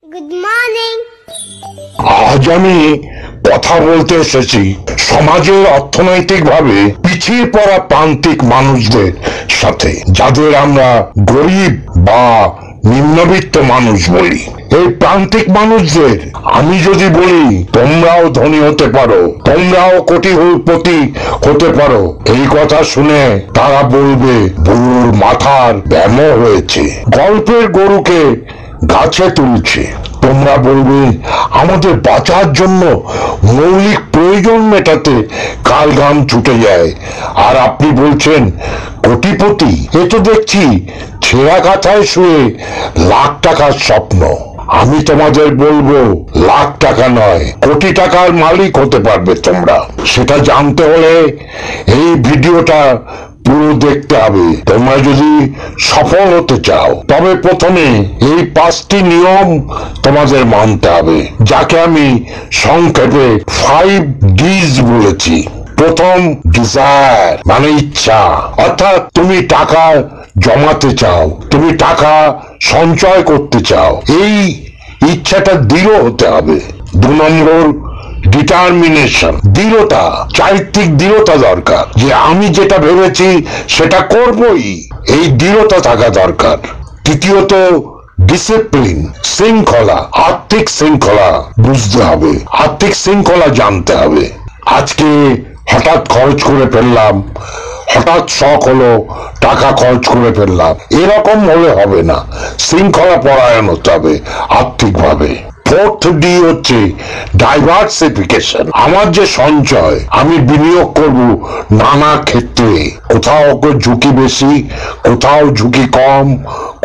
Good morning. আজ আমি কথা বলতে এসেছি সমাজের অর্থনৈতিকভাবে পিছিয়ে পড়া প্রান্তিক মানুষদের সাথে, যাদের আমরা গরিব বা নিম্নবিত্ত মানুষ বলি। এই প্রান্তিক মানুষদের আমি যদি বলি তোমরাও ধনী হতে পারো, তোমরাও কোটিপতি হতে পারো, এই কথা শুনে তারা বলবে বুড়োর মাথার ব্যায়াম হয়েছে, গল্পের গরুকে গাছে তুলছে। তোমরা বলবে আমাদের বাঁচার জন্য মৌলিক প্রয়োজন মেটাতে কাল ঘাম ছুটে যায়, আর আপনি বলছেন কোটিপতি। এ তো দেখছি ছেঁড়া কাঁথায় শুয়ে লাখ টাকার স্বপ্ন। আমি তোমাদের বলবো লাখ টাকা নয়, কোটি টাকার মালিক হতে পারবে তোমরা। সেটা জানতে হলে এই ভিডিওটা পুরো দেখতে হবে। তোমরা যদি সফল হতে চাও তবে প্রথমে এই 5টি নিয়ম তোমাদের মানতে হবে, যাকে আমি সংক্ষেপে 5 Ds বলেছি। প্রথম, ডিজায়ার মানে ইচ্ছা, অর্থাৎ তুমি টাকা জমাতে চাও, তুমি টাকা সঞ্চয় করতে চাও, এই ইচ্ছাটা দৃঢ় হতে হবে। 2 নম্বর, ডিটারমিনেশন, দৃঢ়তা, চারিত্রিক দৃঢ়তা দরকার, যে আমি যেটা ভেবেছি সেটা করবই, এই দৃঢ়তা থাকা দরকার। তৃতীয়ত, ডিসিপ্লিন, শৃঙ্খলা, আর্থিক শৃঙ্খলা বুঝতে হবে, আর্থিক শৃঙ্খলা জানতে হবে। আজকে হঠাৎ খরচ করে ফেললাম, হঠাৎ শখ হলো টাকা খরচ করে ফেললাম, এরকম হলে হবে না, শৃঙ্খলা পরায়ণ হতে হবে আর্থিকভাবে। 4th D হচ্ছে ডাইভার্সিফিকেশন, আমার যে সঞ্চয় আমি বিনিয়োগ করব নানা ক্ষেত্রে, কোথাও ঝুঁকি বেশি, কোথাও ঝুঁকি কম,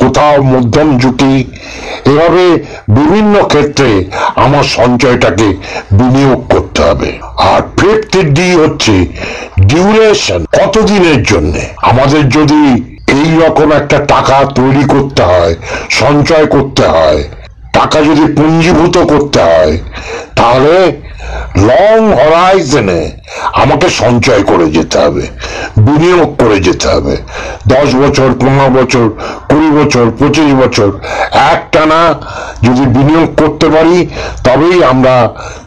কোথাও মধ্যম ঝুঁকি, এভাবে বিভিন্ন ক্ষেত্রে আমার সঞ্চয়টাকে বিনিয়োগ করতে হবে। আর 5th D হচ্ছে ডিউরেশন, কতদিনের জন্য। আমাদের যদি এই রকম একটা টাকা তৈরি করতে হয়, সঞ্চয় করতে হয়, টাকা যদি পুঞ্জীভূত করতে হয়, তাহলে লং হরাইজনে আমাকে সঞ্চয় করে যেতে হবে, বিনিয়োগ করে যেতে হবে। 10 বছর, 15 বছর, 20 বছর, 25 বছর একটানা যদি বিনিয়োগ করতে পারি, তবেই আমরা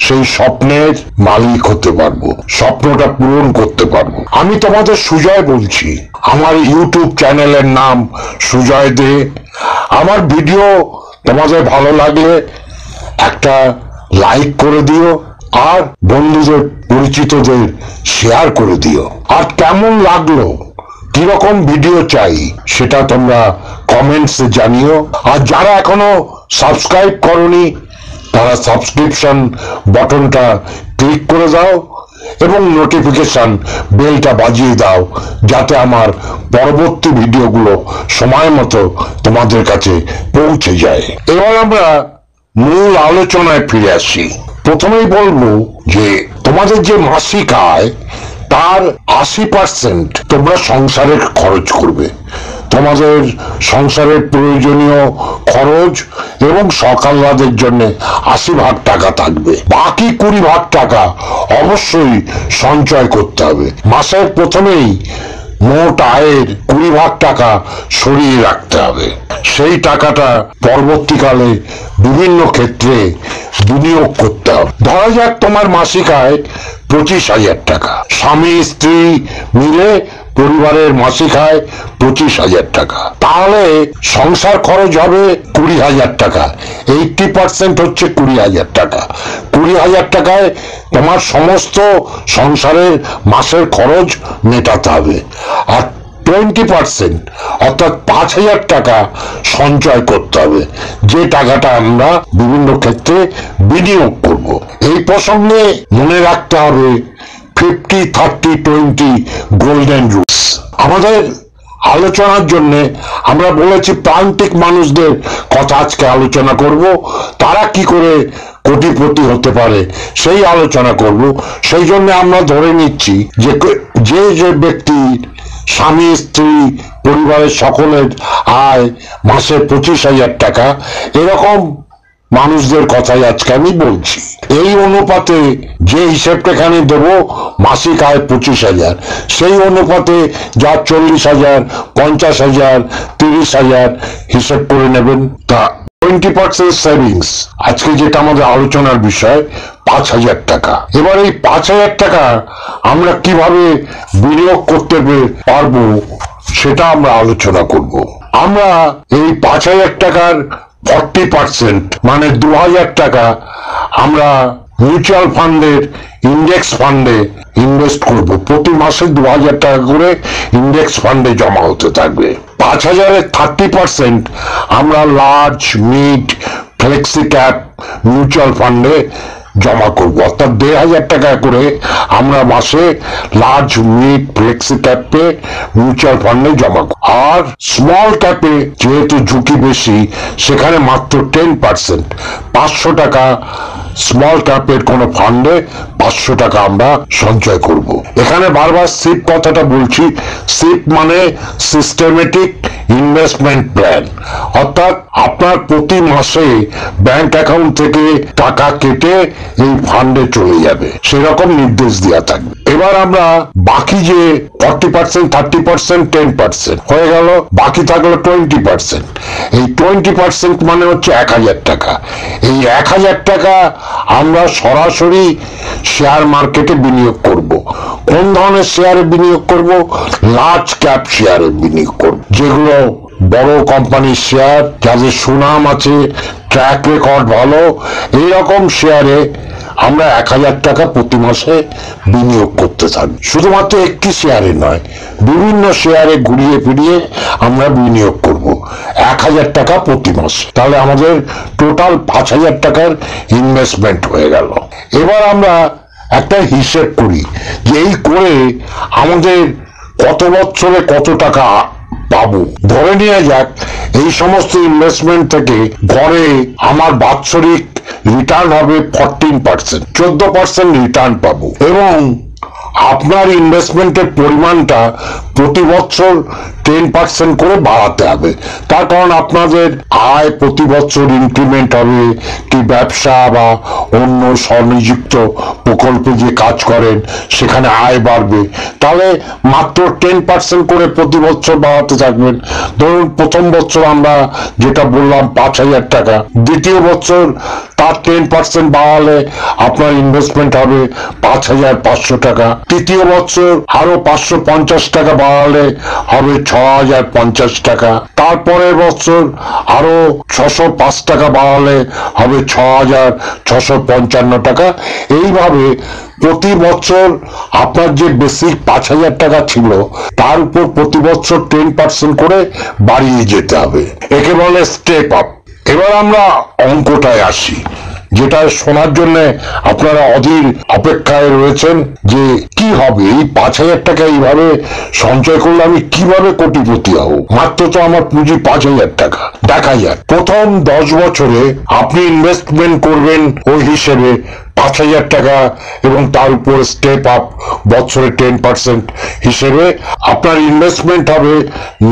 সেই স্বপ্নের মালিক হতে পারবো, স্বপ্নটা পূরণ করতে পারবো। আমি তোমাদের সুজয় বলছি, আমার ইউটিউব চ্যানেলের নাম সুজয় দে। আমার ভিডিও তোমাদের ভালো লাগলে একটা লাইক করে দিও, আর বন্ধুদের পরিচিতদের শেয়ার করে দিও। আর কেমন লাগলো, কিরকম ভিডিও চাই, সেটা তোমরা কমেন্টসে জানিও। আর যারা এখনো সাবস্ক্রাইব করনি, তারা সাবস্ক্রিপশন বাটনটা ক্লিক করে দাও এবং নোটিফিকেশন বেলটা বাজিয়ে দাও, যাতে আমার পরবর্তী ভিডিওগুলো সময় মতো তোমাদের কাছে পৌঁছে যায়। এবার আমরা মূল আলোচনায় ফিরে আসি। প্রথমেই বলবো যে তোমাদের যে মাসিক আয় তার 80% তোমরা সংসারে খরচ করবে। তোমাদের সংসারের প্রয়োজনীয় খরচ এবং শখ আহ্লাদের জন্য 80% টাকা থাকবে, বাকি 20% টাকা অবশ্যই সঞ্চয় করতে হবে। মাসের প্রথমেই মোট আয়ের 20% টাকা সরিয়ে রাখতে হবে। সেই টাকাটা পরবর্তীকালে বিভিন্ন ক্ষেত্রে বিনিয়োগ করতে হবে। ধরা যাক তোমার মাসিক আয় 25,000 টাকা, স্বামী স্ত্রী মিলে পরিবারের মাসিক আয় 25,000 টাকা, তাহলে সংসার খরচ হবে 20,000 টাকা। 80% হচ্ছে 20,000 টাকা। 20,000 টাকায় তোমার সমস্ত সংসারের মাসের খরচ মেটাতে হবে। আর 20% অর্থাৎ 5,000 টাকা সঞ্চয় করতে হবে, যে টাকাটা আমরা বিভিন্ন ক্ষেত্রে বিনিয়োগ করব। এই প্রসঙ্গে মনে রাখতে হবে 50-30-20 গোল্ডেন রুলস। আমাদের আলোচনার জন্য আমরা বলেছি প্রান্তিক মানুষদের কথা আজকে আলোচনা করব, তারা কি করে কোটিপতি হতে পারে সেই আলোচনা করব। সেই জন্য আমরা ধরে নিচ্ছি যে যে ব্যক্তির স্বামী স্ত্রী পরিবারের সকলের আয় মাসে 25,000 টাকা, এরকম মানুষদের কথাই আজকে আমি বলছি। এই অনুপাতে যে হিসেবটা এখানে দেব, মাসিক আয় 25,000, সেই অনুপাতে যা 40,000, 50,000, 30,000 হিসেব করে নেবেন। তা 20% সেভিংস। আজকে যেটা আমাদের আলোচনার বিষয় 5,000 টাকা। এবার এই 5,000 টাকা আমরা কিভাবে বিনিয়োগ করতে পারবো সেটা আমরা আলোচনা করব। আমরা এই 5,000 টাকার 40% মানে 2,000 টাকা আমরা মিউচুয়াল ফান্ডের ইন্ডেক্স ফান্ডে ইনভেস্ট করব। প্রতি মাসে 2,000 টাকা করে ইন্ডেক্স ফান্ডে জমা হতে থাকবে। 5,000-এর 30% আমরা large, mid, flexi cap mutual ফান্ডে জমা করব। অর্থাৎ 1,500 টাকা করে আমরা মাসে লার্জ, মিড, ফ্লেক্সি ক্যাপে মিউচুয়াল ফান্ডে জমা করব। আর স্মল ক্যাপে যেহেতু ঝুঁকি বেশি, সেখানে মাত্র 10% 500 টাকা স্মল ক্যাপের কোন ফান্ডে 500 টাকা আমরা সঞ্চয় করব। এখানে বারবার সিপ কথাটা বলছি। সিপ মানে সিস্টেমেটিক ইনভেস্টমেন্ট প্ল্যান, অর্থাৎ আপনার প্রতি মাসে ব্যাংক অ্যাকাউন্ট থেকে টাকা কেটে এই ফান্ডে চলে যাবে, সেরকম নির্দেশ দেওয়া থাকবে। এবার আমরা বাকি যে 40%, 30%, 10% হয়ে গেল, বাকি থাকলো 20%। এই 20% মানে হচ্ছে 1,000 টাকা। এই 1,000 টাকা আমরা সরাসরি শেয়ার মার্কেটে বিনিয়োগ করব। কোন ধরনের শেয়ারে বিনিয়োগ করব? লার্জ ক্যাপ শেয়ারে বিনিয়োগ করব, যেগুলো বড় কোম্পানির শেয়ার, যাদের সুনাম আছে, ট্র্যাক রেকর্ড ভালো, এইরকম শেয়ারে আমরা 1,000 টাকা প্রতি মাসে বিনিয়োগ করতে থাকি। শুধুমাত্র একটি শেয়ারে নয়, বিভিন্ন শেয়ারে ঘুরিয়ে ফিরিয়ে আমরা বিনিয়োগ করব 1,000 টাকা প্রতি মাস। তাহলে আমাদের টোটাল 5,000 টাকার ইনভেস্টমেন্ট হয়ে গেল। এবার আমরা একটা হিসেব করি যে এই করে আমাদের কত বছরে কত টাকা পাবো। ধরে নেওয়া যাক এই সমস্ত ইনভেস্টমেন্ট থেকে গড়ে আমার বাৎসরিক রিটার্ন হবে 14%, 14% রিটার্ন পাবো। এবং আপনার ইনভেস্টমেন্টের পরিমাণটা প্রতি বছর 10% করে বাড়াতে হবে। তার কারণ আপনাদের আয় প্রতি বছর ইনক্রিমেন্ট হবে, কি ব্যবসা বা অন্য স্বনিযুক্ত প্রকল্পে যে কাজ করেন সেখানে আয় বাড়বে, তাহলে মাত্র 10% করে প্রতি বছর বাড়াতে থাকবেন। ধরুন প্রথম বছর আমরা যেটা বললাম 5,000 টাকা, দ্বিতীয় বছর তার 10% বাড়ালে আপনার ইনভেস্টমেন্ট হবে 5,500 টাকা, তৃতীয় বছর আরো 550 টাকা বাড়ালে হবে 6,050 টাকা, তারপরের বছর আরো 605 টাকা বাড়ালে হবে 6,655 টাকা। এইভাবে প্রতি বছর আপনার যে বেসিক 5,000 টাকা ছিল তার উপর প্রতি বছর 10% করে বাড়িয়ে যেতে হবে। একে বলে স্টেপ আপ। এবার আমরা অঙ্কটায় আসি, যেটা শোনার জন্য আপনারা অধীর অপেক্ষায় রয়েছেন যে কি হবে, এই 5,000 টাকা এইভাবে সঞ্চয় করলে আমি কিভাবে কোটিপতি হব। মাত্র তো আমার পুঁজি 5,000 টাকা। দেখা যাক, প্রথম 10 বছরে আপনি ইনভেস্টমেন্ট করবেন ওই হিসেবে 5,000 টাকা এবং তার উপর স্টেপ আপ বছরে 10% হিসেবে আপনার ইনভেস্টমেন্ট হবে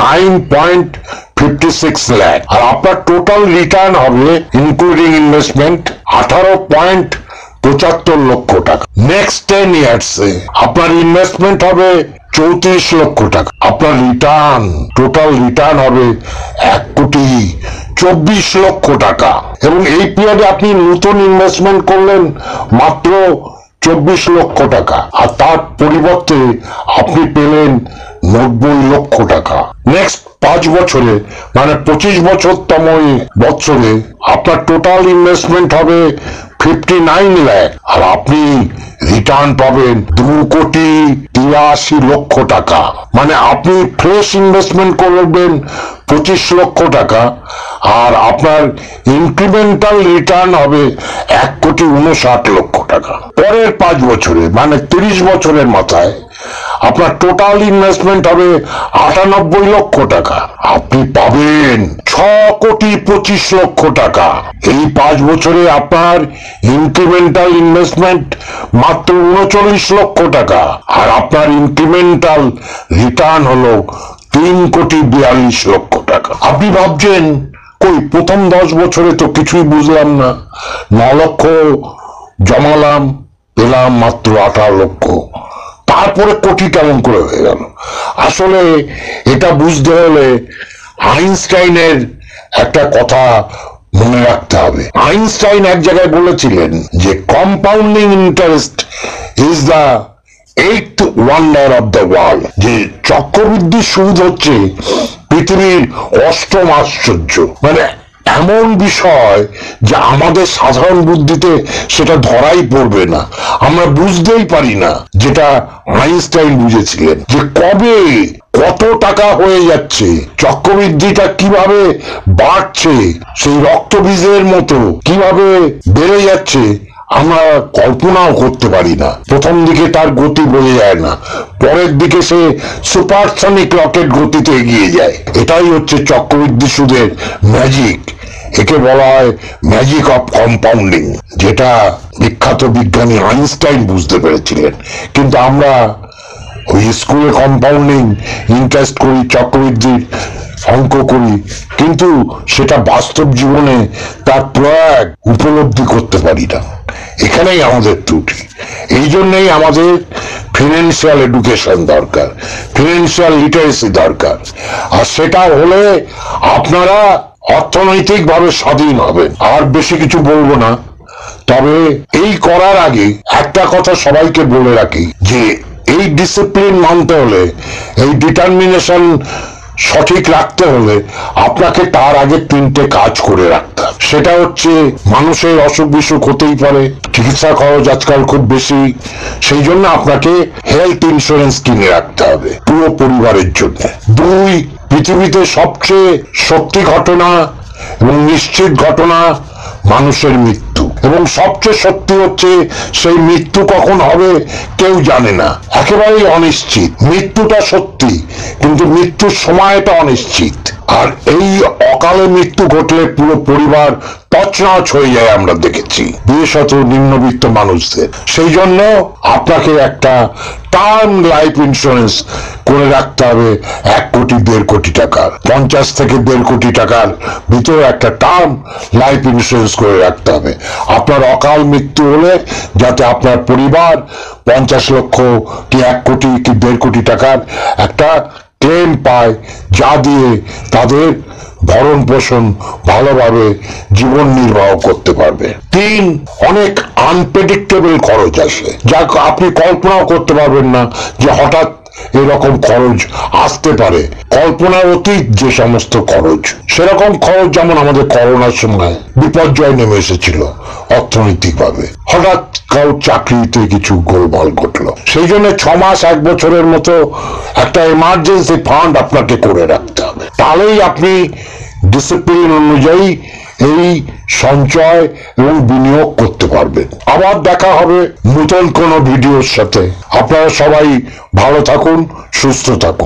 9.56 লাখ। আর আপনার টোটাল রিটার্ন হবে ইনক্লুডিং ইনভেস্টমেন্ট 18.75 লক্ষ টাকা। নেক্সট 10 ইয়ার্সে আপনার ইনভেস্টমেন্ট হবে 34 লক্ষ টাকা। আপনার রিটার্ন, টোটাল রিটার্ন হবে 1,24 লক্ষ টাকা। এবং এই পিরিয়ডে আপনি নতুন ইনভেস্টমেন্ট করলেন মাত্র 24 লক্ষ টাকা, আর তার পরিবর্তে আপনি পেলেন 90 লক্ষ টাকা। নেক্সট 5 বছরে মানে 25 বছরতম বছরে আপনার টোটাল ইনভেস্টমেন্ট হবে 59 লাখ, আর আপনি রিটার্ন পাবেন 2,83 লক্ষ টাকা। মানে আপনি ফ্রেশ ইনভেস্টমেন্ট করবেন 25 লক্ষ টাকা, আর আপনার ইনক্রিমেন্টাল রিটার্ন হবে 1,59 লক্ষ টাকা। পরের 5 বছরে মানে 30 বছরের মাথায় আপনার টোটাল ইনভেস্টমেন্ট হবে 98 লক্ষ টাকা, আপনি পাবেন 6,25 লক্ষ টাকা। এই 5 বছরে আপনার ইনক্রিমেন্টাল ইনভেস্টমেন্ট মাত্র 39 লক্ষ টাকা, আর আপনার ইনক্রিমেন্টাল রিটার্ন হলো 3,42 লক্ষ টাকা। আপনি ভাবছেন কই প্রথম 10 বছরে তো কিছুই বুঝলাম না, 9 লক্ষ জমালাম, পেলাম মাত্র 18 লক্ষ, তারপরে কোটি কেমন করে হয়ে গেল? আসলে এটা বুঝতে হলে আইনস্টাইনের একটা কথা মনে রাখতে হবে। আইনস্টাইন এক জায়গায় বলেছিলেন যে compounding interest is the eighth wonder of the world, যে চক্রবৃদ্ধি সুদ হচ্ছে পৃথিবীর অষ্টম আশ্চর্য। মানে এমন বিষয় যে আমাদের সাধারণ বুদ্ধিতে সেটা ধরাই পড়বে না, আমরা বুঝতেই পারি না, যেটা আইনস্টাইন বুঝেছিলেন যে কবে কত টাকা হয়ে যাচ্ছে, চক্রবৃদ্ধিটা কিভাবে বাড়ছে, সেই রক্তবীজের মতো কিভাবে বেড়ে যাচ্ছে আমরা কল্পনাও করতে পারি না। প্রথম দিকে তার গতি বোঝা যায় না, পরের দিকে সে সুপারসনিক রকেট গতিতে এগিয়ে যায়। এটাই হচ্ছে চক্রবৃদ্ধি সুদের ম্যাজিক। একে বলা হয় ম্যাজিক অফ কম্পাউন্ডিং, যেটা বিখ্যাত বিজ্ঞানী আইনস্টাইন বুঝতে পেরেছিলেন। কিন্তু আমরা ওই স্কুলে কম্পাউন্ডিং ইন্টারেস্ট করি, চক্রবৃদ্ধির অঙ্ক করি, কিন্তু সেটা বাস্তব জীবনে তার প্রয়োগ উপলব্ধি করতে পারি না। এখানেই আমাদের ত্রুটি। এই জন্যই আমাদের ফিনান্সিয়াল এডুকেশন দরকার, ফিনান্সিয়াল লিটারেসি দরকার। আর সেটা হলে আপনারা অর্থনৈতিক ভাবে স্বাধীন হবেন। আর বেশি কিছু বলবো না, তবে এই করার আগে একটা কথা সবাইকে বলে রাখি যে এই ডিসিপ্লিন মানতে হলে, এই ডিটারমিনেশন সঠিক রাখতে হলে আপনাকে তার আগে 3টে কাজ করে রাখতে হবে। সেটা হচ্ছে মানুষের অসুখ বিসুখ হতেই পারে, চিকিৎসা খরচ আজকাল খুব বেশি, সেই জন্য আপনাকে হেলথ ইন্স্যুরেন্স কিনে রাখতে হবে পুরো পরিবারের জন্য। 2, পৃথিবীতে সবচেয়ে সত্যি ঘটনা এবং নিশ্চিত ঘটনা মানুষের মৃত্যু, এবং সবচেয়ে সত্যি হচ্ছে সেই মৃত্যু কখন হবে কেউ জানে না, একেবারেই অনিশ্চিত। মৃত্যুটা সত্যি, কিন্তু মৃত্যুর সময়টা অনিশ্চিত। আর এই অকালে মৃত্যু ঘটলে পুরো পরিবার তছনছ হয়ে যায়, আমরা দেখেছি, বিশেষত নিম্নবিত্ত মানুষদের। সেই জন্য আপনাকে একটা টার্ম লাইফ ইন্স্যুরেন্স করে রাখতে হবে 1 কোটি 1.5 কোটি টাকার, 50 থেকে 1.5 কোটি টাকার ভিতরে একটা টার্ম লাইফ ইন্স্যুরেন্স করে রাখতে হবে। আপনার অকাল মৃত্যু হলে যাতে আপনার পরিবার 50 লক্ষ কি 1 কোটি কি 1.5 কোটি টাকার একটা ক্লেম পায়, যা দিয়ে তাদের ভরণ পোষণ ভালোভাবে জীবন নির্বাহ করতে পারবে। 3, অনেক আনপ্রেডিক্টেবল খরচ আসে, যা আপনি কল্পনাও করতে পারবেন না যে হঠাৎ এরকম খরচ আসতে পারে। কল্পনার অতীত যে সমস্ত খরচ, সেরকম খরচ যেমন আমাদের করোনার সময় বিপর্যয় নেমে এসেছিল অর্থনৈতিক ভাবে, হঠাৎ কারোর চাকরিতে কিছু গোলমাল ঘটলো, সেই জন্য 6 মাস 1 বছরের মতো একটা এমার্জেন্সি ফান্ড আপনাকে করে রাখতে হবে। তাহলেই আপনি ডিসিপ্লিন অনুযায়ী এই সঞ্চয় এবং বিনিয়োগ করতে পারবেন। আবার দেখা হবে নতুন কোনো ভিডিওর সাথে। আপনারা সবাই ভালো থাকুন, সুস্থ থাকুন।